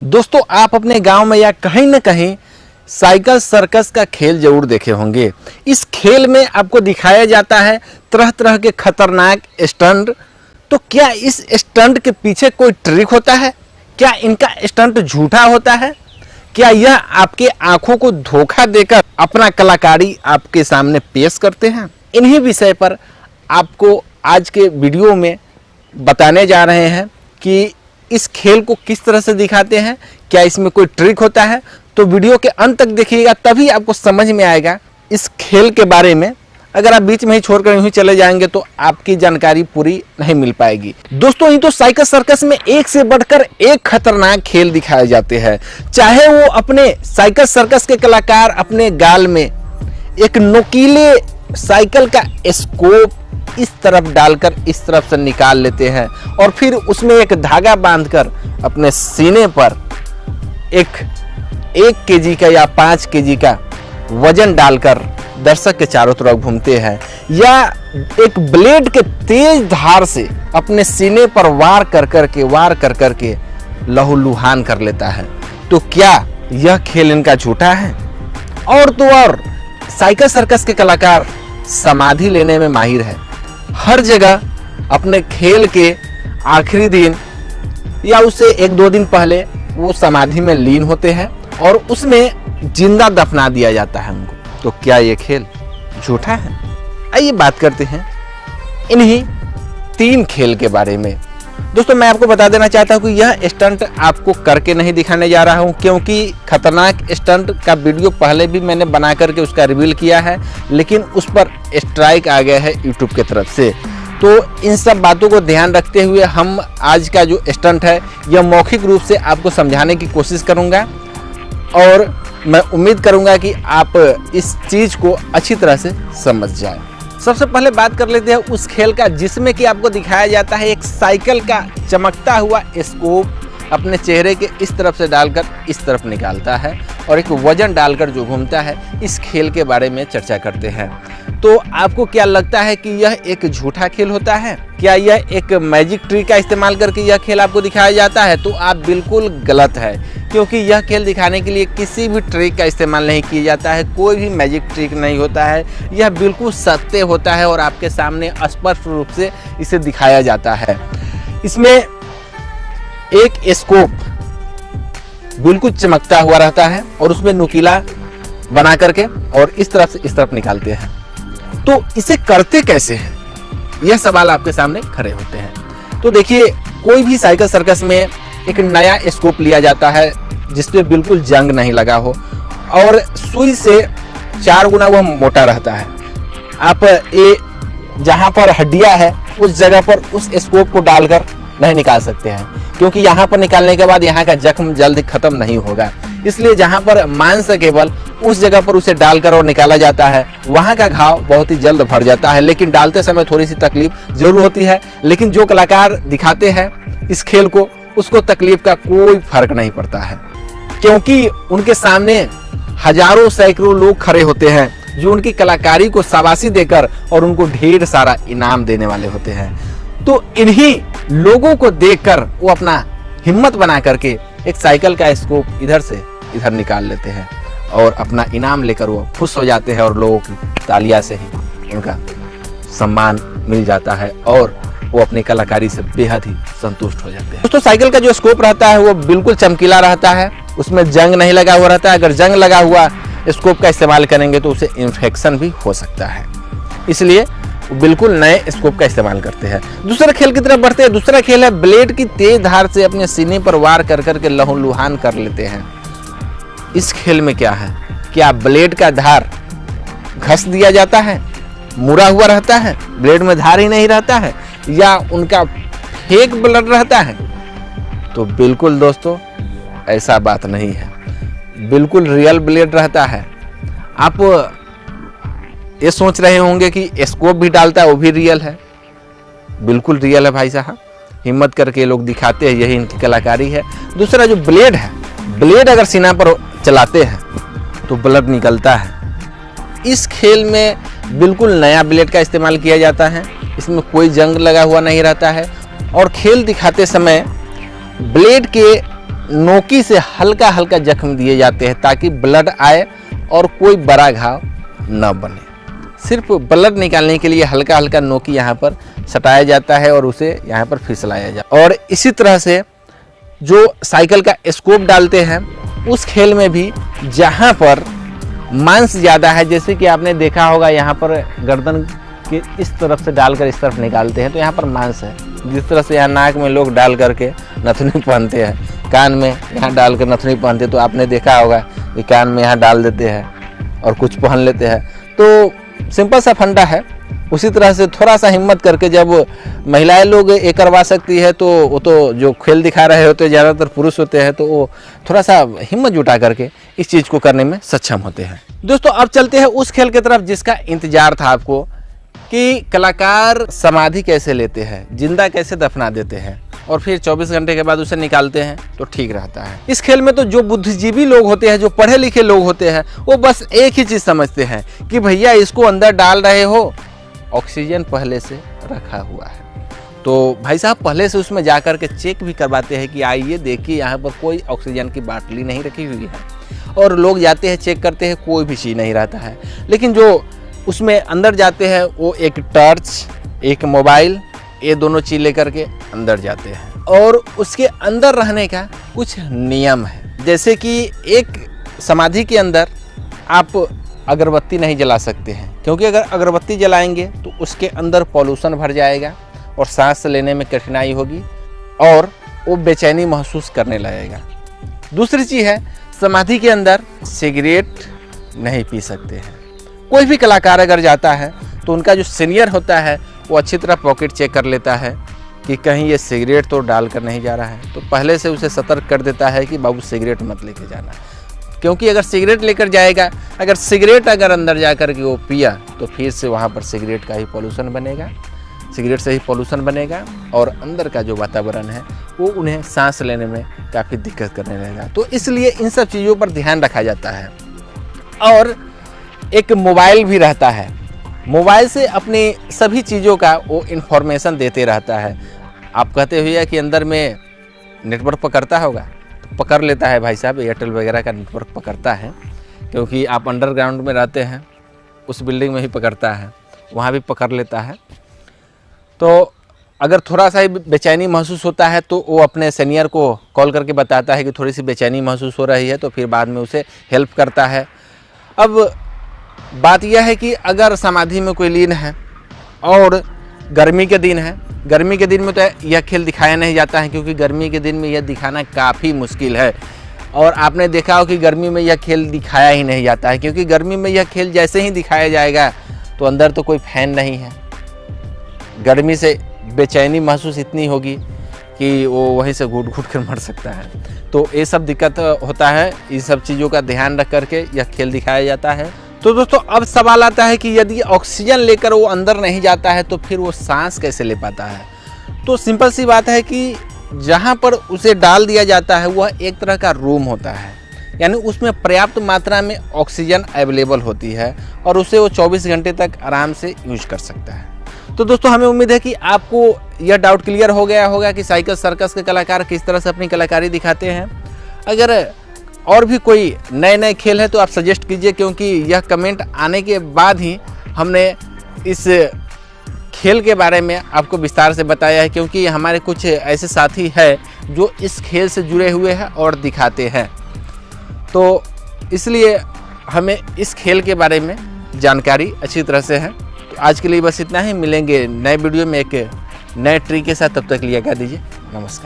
दोस्तों, आप अपने गांव में या कहीं न कहीं साइकिल सर्कस का खेल जरूर देखे होंगे। इस खेल में आपको दिखाया जाता है तरह तरह के खतरनाक स्टंट। तो क्या इस स्टंट के पीछे कोई ट्रिक होता है? क्या इनका स्टंट झूठा होता है? क्या यह आपके आंखों को धोखा देकर अपना कलाकारी आपके सामने पेश करते हैं? इन्हीं विषय पर आपको आज के वीडियो में बताने जा रहे हैं कि इस खेल को किस तरह से दिखाते हैं, क्या इसमें कोई ट्रिक होता है। तो वीडियो के अंत तक देखिएगा, तभी आपको समझ में आएगा इस खेल के बारे में। अगर आप बीच में ही छोड़कर यूं ही चले जाएंगे तो आपकी जानकारी पूरी नहीं मिल पाएगी। दोस्तों, इन तो साइकिल सर्कस में एक से बढ़कर एक खतरनाक खेल दिखाए जाते हैं। चाहे वो अपने साइकिल सर्कस के कलाकार अपने गाल में एक नुकीले साइकिल का स्कोप इस तरफ डालकर इस तरफ से निकाल लेते हैं और फिर उसमें एक धागा बांधकर अपने सीने पर एक केजी का या 5 केजी का वजन डालकर दर्शक के चारों तरफ घूमते हैं, या एक ब्लेड के तेज धार से अपने सीने पर वार कर करके लहूलुहान कर लेता है। तो क्या यह खेल इनका झूठा है? और तो और साइकिल सर्कस के कलाकार समाधि लेने में माहिर है। हर जगह अपने खेल के आखिरी दिन या उससे 1-2 दिन पहले वो समाधि में लीन होते हैं और उसमें जिंदा दफना दिया जाता है उनको। तो क्या ये खेल झूठा है? आइए बात करते हैं इन्हीं 3 खेल के बारे में। दोस्तों, मैं आपको बता देना चाहता हूं कि यह स्टंट आपको करके नहीं दिखाने जा रहा हूं, क्योंकि खतरनाक स्टंट का वीडियो पहले भी मैंने बना करके उसका रिवील किया है, लेकिन उस पर स्ट्राइक आ गया है यूट्यूब की तरफ से। तो इन सब बातों को ध्यान रखते हुए हम आज का जो स्टंट है यह मौखिक रूप से आपको समझाने की कोशिश करूंगा और मैं उम्मीद करूंगा कि आप इस चीज़ को अच्छी तरह से समझ जाएं। सबसे पहले बात कर लेते हैं उस खेल का जिसमें कि आपको दिखाया जाता है एक साइकिल का चमकता हुआ स्कोप अपने चेहरे के इस तरफ से डालकर इस तरफ निकालता है और एक वजन डालकर जो घूमता है। इस खेल के बारे में चर्चा करते हैं। तो आपको क्या लगता है कि यह एक झूठा खेल होता है? क्या यह एक मैजिक ट्रिक का इस्तेमाल करके यह खेल आपको दिखाया जाता है? तो आप बिल्कुल गलत है, क्योंकि यह खेल दिखाने के लिए किसी भी ट्रिक का इस्तेमाल नहीं किया जाता है। कोई भी मैजिक ट्रिक नहीं होता है। यह बिल्कुल सत्य होता है और आपके सामने स्पष्ट रूप से इसे दिखाया जाता है। इसमें एक स्कोप बिल्कुल चमकता हुआ रहता है और उसमें नुकीला बना करके और इस तरफ से इस तरफ निकालते हैं। तो इसे करते कैसे हैं, यह सवाल आपके सामने खड़े होते हैं। तो देखिए, कोई भी साइकिल सर्कस में एक नया स्कोप लिया जाता है जिसपे बिल्कुल जंग नहीं लगा हो और सुई से 4 गुना वह मोटा रहता है। आप ये जहां पर हड्डियां है उस जगह पर उस स्कोप को डालकर नहीं निकाल सकते हैं, क्योंकि यहाँ पर निकालने के बाद यहाँ का जख्म जल्द खत्म नहीं होगा। इसलिए जहाँ पर मांस केवल उस जगह पर उसे डालकर और निकाला जाता है, वहाँ का घाव बहुत ही जल्द भर जाता है। लेकिन डालते समय थोड़ी सी तकलीफ जरूर होती है, लेकिन जो कलाकार दिखाते हैं इस खेल को उसको तकलीफ का कोई फर्क नहीं पड़ता है, क्योंकि उनके सामने हजारों सैकड़ों लोग खड़े होते हैं जो उनकी कलाकारी को शाबाशी देकर और उनको ढेर सारा इनाम देने वाले होते हैं। तो इन्हीं लोगों को देखकर वो अपना हिम्मत बना करके एक साइकिल का स्कोप इधर से इधर निकाल लेते हैं और अपना इनाम लेकर वो खुश हो जाते हैं और लोगों की तालियां से ही उनका सम्मान मिल जाता है और वो अपनी कलाकारी से बेहद ही संतुष्ट हो जाते हैं। दोस्तों, साइकिल का जो स्कोप रहता है वो बिल्कुल चमकीला रहता है, उसमें जंग नहीं लगा हुआ रहता है। अगर जंग लगा हुआ स्कोप का इस्तेमाल करेंगे तो उसे इन्फेक्शन भी हो सकता है, इसलिए बिल्कुल नए स्कोप का इस्तेमाल करते हैं। दूसरे खेल की तरफ बढ़ते हैं। दूसरा खेल है ब्लेड की तेज धार से अपने सीने पर वार कर करके लहूलुहान कर लेते हैं। इस खेल में क्या है, क्या ब्लेड का धार घस दिया जाता है, मुड़ा हुआ रहता है, ब्लेड में धार ही नहीं रहता है, या उनका फेक ब्लेड रहता है? तो बिल्कुल दोस्तों, ऐसा बात नहीं है। बिल्कुल रियल ब्लेड रहता है। आप ये सोच रहे होंगे कि स्कोप भी डालता है वो भी रियल है। बिल्कुल रियल है भाई साहब, हिम्मत करके लोग दिखाते हैं, यही इनकी कलाकारी है। दूसरा जो ब्लेड है, ब्लेड अगर सीना पर चलाते हैं तो ब्लड निकलता है। इस खेल में बिल्कुल नया ब्लेड का इस्तेमाल किया जाता है, इसमें कोई जंग लगा हुआ नहीं रहता है और खेल दिखाते समय ब्लेड के नोकी से हल्का हल्का जख्म दिए जाते हैं ताकि ब्लड आए और कोई बड़ा घाव न बने। सिर्फ ब्लड निकालने के लिए हल्का हल्का नोकी यहाँ पर सटाया जाता है और उसे यहाँ पर फिसलाया जाता है। और इसी तरह से जो साइकिल का स्कोप डालते हैं उस खेल में भी जहाँ पर मांस ज़्यादा है, जैसे कि आपने देखा होगा यहाँ पर गर्दन के इस तरफ से डालकर इस तरफ निकालते हैं तो यहाँ पर मांस है। जिस तरह से यहाँ नाक में लोग डाल करके नथुनी पहनते हैं, कान में यहाँ डाल कर नथुनी पहनते हैं, तो आपने देखा होगा कि कान में यहाँ डाल देते हैं और कुछ पहन लेते हैं। तो सिंपल सा फंडा है। उसी तरह से थोड़ा सा हिम्मत करके जब महिलाएं लोग ये करवा सकती है तो वो तो जो खेल दिखा रहे होते हैं ज़्यादातर पुरुष होते हैं, तो वो थोड़ा सा हिम्मत जुटा करके इस चीज़ को करने में सक्षम होते हैं। दोस्तों अब चलते हैं उस खेल की तरफ जिसका इंतजार था आपको, कि कलाकार समाधि कैसे लेते हैं, जिंदा कैसे दफना देते हैं और फिर 24 घंटे के बाद उसे निकालते हैं तो ठीक रहता है। इस खेल में तो जो बुद्धिजीवी लोग होते हैं, जो पढ़े लिखे लोग होते हैं, वो बस एक ही चीज़ समझते हैं कि भैया इसको अंदर डाल रहे हो, ऑक्सीजन पहले से रखा हुआ है। तो भाई साहब पहले से उसमें जा कर के चेक भी करवाते हैं कि आइए देखिए यहाँ पर कोई ऑक्सीजन की बाटली नहीं रखी हुई है। और लोग जाते हैं चेक करते हैं, कोई भी चीज़ नहीं रहता है। लेकिन जो उसमें अंदर जाते हैं वो एक टॉर्च, एक मोबाइल, ये दोनों चीज़ लेकर के अंदर जाते हैं। और उसके अंदर रहने का कुछ नियम है, जैसे कि एक समाधि के अंदर आप अगरबत्ती नहीं जला सकते हैं, क्योंकि अगर अगरबत्ती जलाएंगे तो उसके अंदर पॉल्यूशन भर जाएगा और सांस लेने में कठिनाई होगी और वो बेचैनी महसूस करने लगेगा। दूसरी चीज़ है, समाधि के अंदर सिगरेट नहीं पी सकते हैं। कोई भी कलाकार अगर जाता है तो उनका जो सीनियर होता है वो अच्छी तरह पॉकेट चेक कर लेता है कि कहीं ये सिगरेट तो डाल कर नहीं जा रहा है, तो पहले से उसे सतर्क कर देता है कि बाबू सिगरेट मत लेके जाना। क्योंकि अगर सिगरेट लेकर जाएगा, अगर सिगरेट अगर अंदर जा कर के वो पिया तो फिर से वहाँ पर सिगरेट का ही पॉल्यूशन बनेगा, सिगरेट से ही पॉल्यूशन बनेगा और अंदर का जो वातावरण है वो उन्हें सांस लेने में काफ़ी दिक्कत करने लगेगा। तो इसलिए इन सब चीज़ों पर ध्यान रखा जाता है। और एक मोबाइल भी रहता है, मोबाइल से अपनी सभी चीज़ों का वो इन्फॉर्मेशन देते रहता है। आप कहते हुए कि अंदर में नेटवर्क पकड़ता होगा, तो पकड़ लेता है भाई साहब, एयरटेल वगैरह का नेटवर्क पकड़ता है, क्योंकि आप अंडरग्राउंड में रहते हैं, उस बिल्डिंग में ही पकड़ता है, वहाँ भी पकड़ लेता है। तो अगर थोड़ा सा ही बेचैनी महसूस होता है तो वो अपने सीनियर को कॉल करके बताता है कि थोड़ी सी बेचैनी महसूस हो रही है, तो फिर बाद में उसे हेल्प करता है। अब बात यह है कि अगर समाधि में कोई लीन है और गर्मी के दिन है, गर्मी के दिन में तो यह खेल दिखाया नहीं जाता है, क्योंकि गर्मी के दिन में यह दिखाना काफ़ी मुश्किल है। और आपने देखा हो कि गर्मी में यह खेल दिखाया ही नहीं जाता है, क्योंकि गर्मी में यह खेल जैसे ही दिखाया जाएगा तो अंदर तो कोई फैन नहीं है, गर्मी से बेचैनी महसूस इतनी होगी कि वो वहीं से घुट घुट कर मर सकता है। तो ये सब दिक्कत होता है, इन सब चीज़ों का ध्यान रख करके यह खेल दिखाया जाता है। तो दोस्तों अब सवाल आता है कि यदि ऑक्सीजन लेकर वो अंदर नहीं जाता है तो फिर वो सांस कैसे ले पाता है। तो सिंपल सी बात है कि जहाँ पर उसे डाल दिया जाता है वह एक तरह का रूम होता है, यानी उसमें पर्याप्त मात्रा में ऑक्सीजन अवेलेबल होती है और उसे वो 24 घंटे तक आराम से यूज कर सकता है। तो दोस्तों हमें उम्मीद है कि आपको यह डाउट क्लियर हो गया होगा कि साइकिल सर्कस के कलाकार किस तरह से अपनी कलाकारी दिखाते हैं। अगर और भी कोई नए नए खेल है तो आप सजेस्ट कीजिए, क्योंकि यह कमेंट आने के बाद ही हमने इस खेल के बारे में आपको विस्तार से बताया है, क्योंकि हमारे कुछ ऐसे साथी हैं जो इस खेल से जुड़े हुए हैं और दिखाते हैं। तो इसलिए हमें इस खेल के बारे में जानकारी अच्छी तरह से है। तो आज के लिए बस इतना ही, मिलेंगे नए वीडियो में एक नए ट्री के साथ, तब तक लिया कर दीजिए, नमस्कार।